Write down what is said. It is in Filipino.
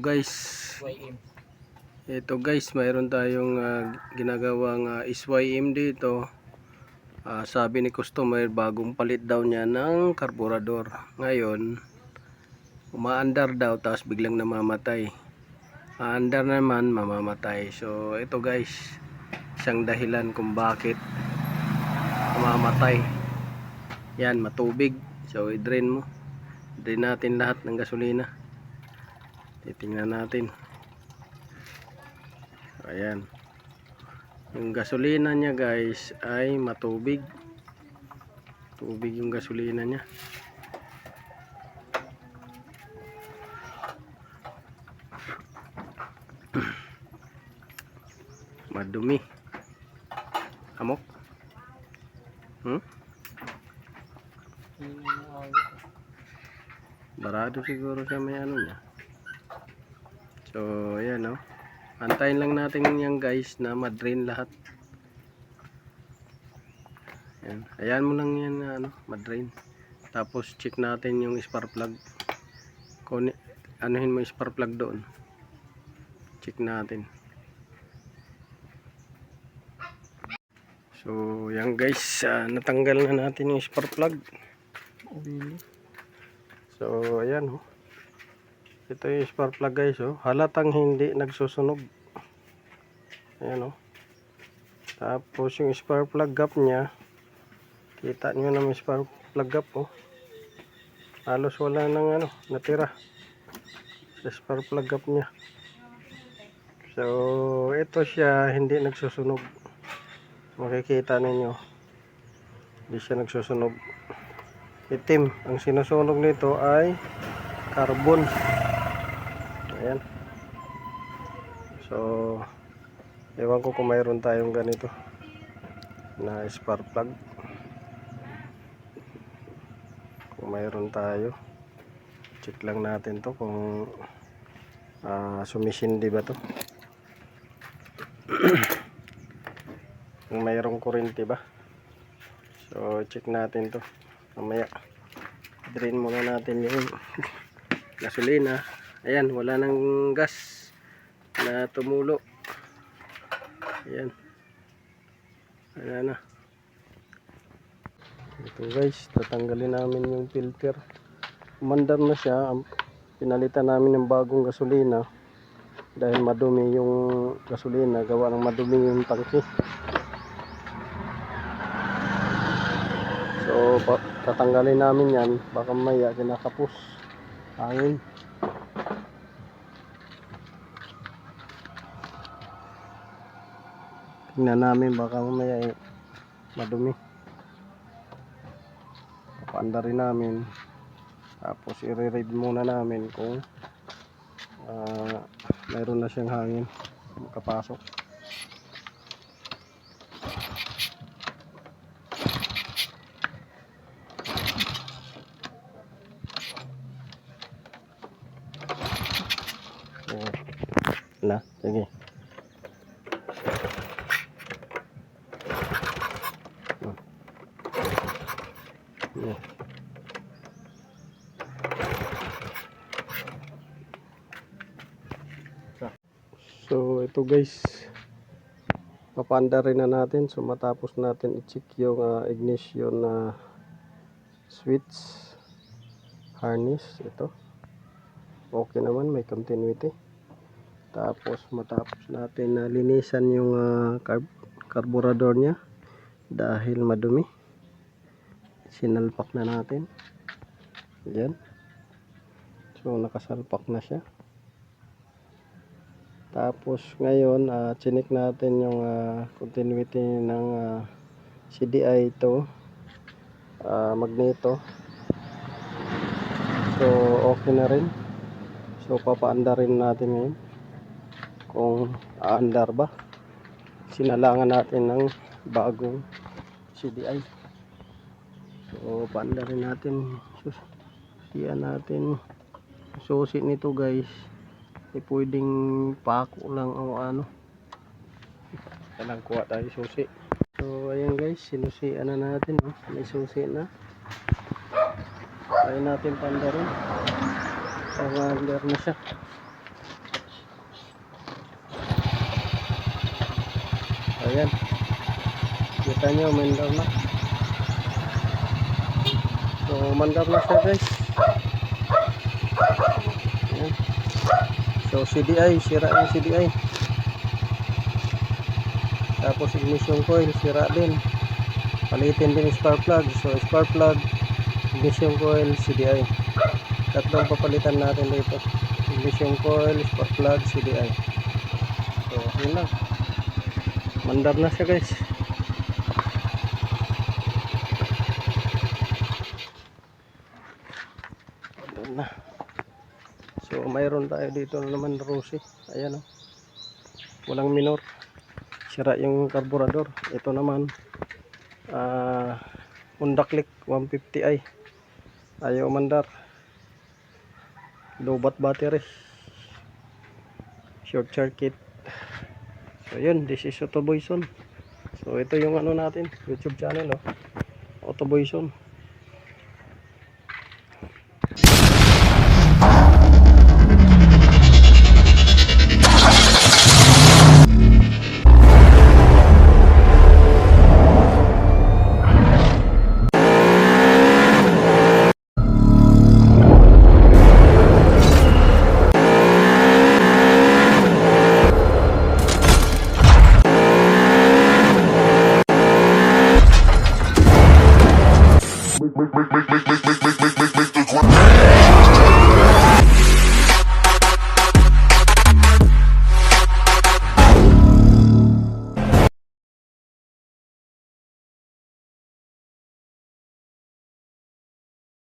guys, mayroon tayong ginagawang SYM dito. Sabi ni customer, bagong palit daw niya ng karburador. Ngayon umaandar daw, tapos biglang namamatay. Aandar naman, mamamatay. So ito guys, isang dahilan kung bakit mamamatay. Yan, matubig. So i-drain mo. Drain natin lahat ng gasolina. Titingnan natin. Ayan. Yung gasolina niya guys ay matubig. Tubig yung gasolina niya. Madumi. Amok. Barado siguro siya, may ano niya. So ayan o. Antayin lang natin yan guys na ma-drain lahat. Ayan. Ayan mo lang yan na ma-drain. Tapos check natin yung spark plug. Anuhin mo yung spark plug doon. Check natin. So yan guys, natanggal na natin yung spark plug. So ayan o. Ito yung spark plug guys oh. Halatang hindi nagsusunog. Ayan oh. Tapos yung spark plug gap niya, kita niyo na may spark plug gap oh. Halos wala nang natira sa spark plug gap niya. So ito siya, hindi nagsusunog. Makikita ninyo, hindi siya nagsusunog. Itim. Ang sinusunog nito ay carbon. Ayan. So ewan ko kung mayroon tayong ganito na spark plug. Kung mayroon tayo, check lang natin to kung sumisindi ba to. Kung mayroong kuryente ba. So check natin to mamaya. Drain muna natin yung gasolina. Ayan, wala nang gas na tumulo. Ayan, wala na. Ito guys, tatanggalin namin yung filter. Umandar na siya. Pinalitan namin ng bagong gasolina dahil madumi yung gasolina, gawa ng madumi yung tangke. So tatanggalin namin yan, baka maya kinakapos hangin. Tingnan namin, baka mamaya madumi. Papaandarin namin, tapos i-read muna namin kung mayroon na siyang hangin makapasok. Na, sige. So ito guys, papaanda rin na natin. So matapos natin i-check yung ignition switch harness, ito okay naman, may continuity. Tapos matapos natin linisan yung carburetor nya dahil madumi, sinalpak na natin. Yan. So nakasalpak na siya. Tapos ngayon chinik natin yung continuity ng CDI ito, magneto. So okay na rin. So papaandar rin natin ngayon kung aandar ba. Sinalangan natin ng bagong CDI. So paandar rin natin. Tiyan natin susi nito guys. Pwedeng pako lang o kailangan kuha tayo susi. So ayan guys, sinusian na natin may susi na. Kaya natin pandarin. Pang-under na siya. Ayan. Kita nyo, mandar na. So, mandar na siya guys. Ayan. So, CDI, sira yung CDI. Tapos ignition coil, sira din. Palitin din yung spark plug. So, spark plug, ignition coil, CDI. Tatlong papalitan natin dito. Ignition coil, spark plug, CDI. So, yun lang. Mandar na siya guys. Mandar na. So, mayroon tayo dito naman Rossi. Ayan o. Walang minor. Sira yung carburetor. Ito naman. Honda Click 150i. Ayaw mandar. Lobat battery. Short circuit. So yun, this is Autoboyson. So ito yung ano natin, YouTube channel Autoboyson. Make